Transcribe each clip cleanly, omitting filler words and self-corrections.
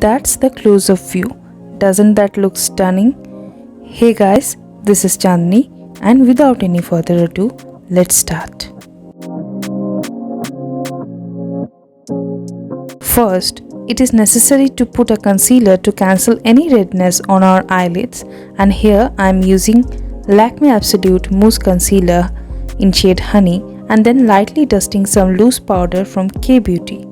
That's the close-up view. Doesn't that look stunning? Hey guys, this is Chandni, and without any further ado, let's start. First, it is necessary to put a concealer to cancel any redness on our eyelids, and here I am using Lakme Absolute Mousse Concealer in shade Honey and then lightly dusting some loose powder from K-Beauty.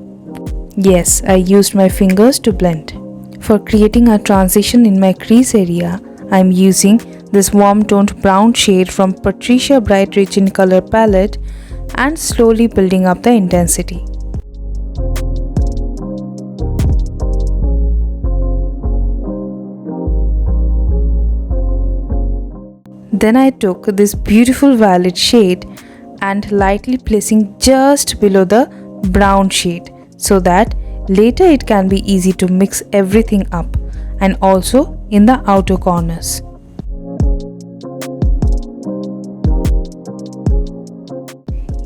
Yes, I used my fingers to blend. For creating a transition in my crease area, I am using this warm toned brown shade from Patricia Bright Rich in Color palette and slowly building up the intensity. Then I took this beautiful violet shade and lightly placing just below the brown shade so that later it can be easy to mix everything up, and also in the outer corners.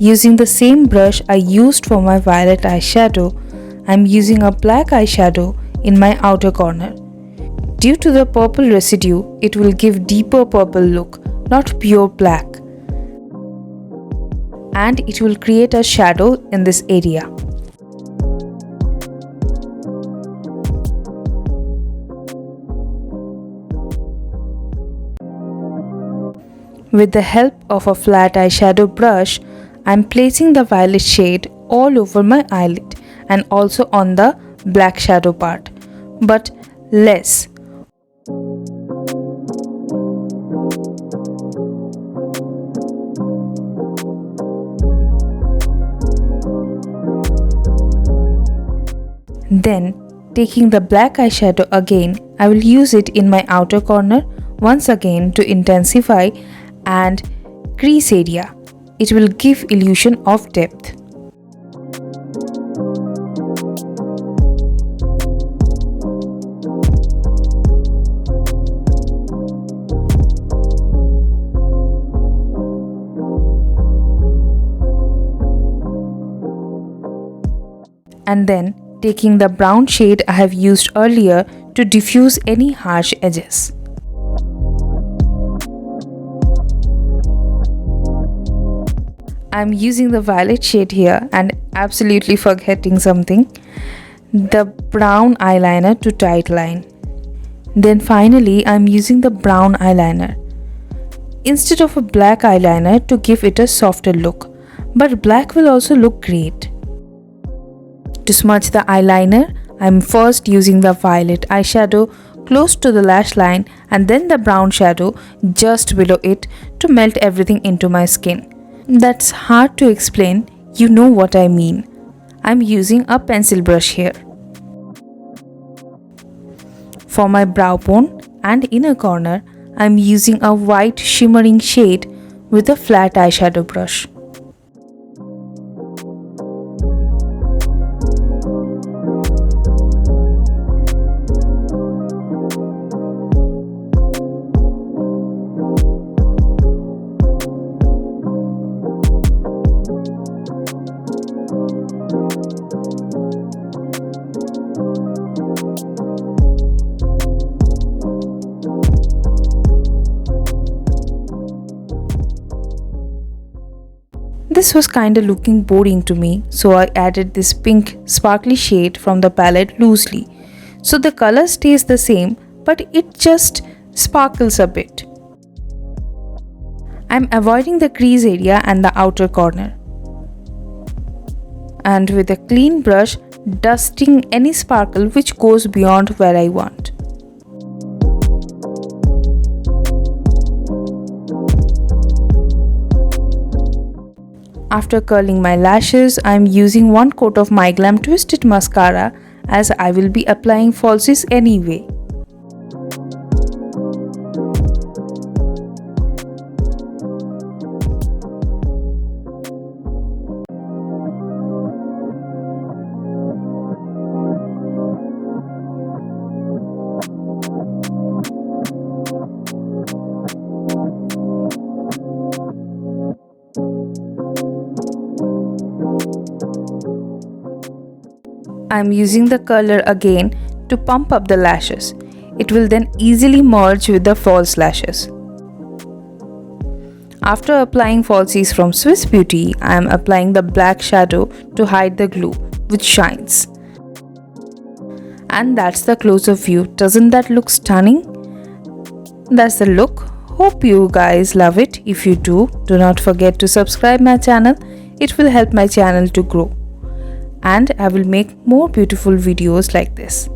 Using the same brush I used for my violet eyeshadow, I am using a black eyeshadow in my outer corner. Due to the purple residue, it will give deeper purple look, not pure black. And it will create a shadow in this area. With the help of a flat eyeshadow brush, I am placing the violet shade all over my eyelid and also on the black shadow part, but less. Then, taking the black eyeshadow again, I will use it in my outer corner once again to intensify and crease area. It will give illusion of depth. And then taking the brown shade I have used earlier to diffuse any harsh edges. I am using the violet shade here and absolutely forgetting something, the brown eyeliner to tight line. Then finally I am using the brown eyeliner instead of a black eyeliner to give it a softer look, but black will also look great. To smudge the eyeliner, I am first using the violet eyeshadow close to the lash line and then the brown shadow just below it to melt everything into my skin. That's hard to explain, you know what I mean. I'm using a pencil brush here. For my brow bone and inner corner, I'm using a white shimmering shade with a flat eyeshadow brush. This was kinda looking boring to me, so I added this pink sparkly shade from the palette loosely. So the color stays the same, but it just sparkles a bit. I'm avoiding the crease area and the outer corner. And with a clean brush, dusting any sparkle which goes beyond where I want. After curling my lashes, I am using one coat of Myglamm Twisted Mascara as I will be applying falsies anyway. I'm using the color again to pump up the lashes. It will then easily merge with the false lashes. After applying falsies from Swiss Beauty, I am applying the black shadow to hide the glue, which shines. And that's the close-up view. Doesn't that look stunning? That's the look. Hope you guys love it. If you do not forget to subscribe my channel. It will help my channel to grow. And I will make more beautiful videos like this.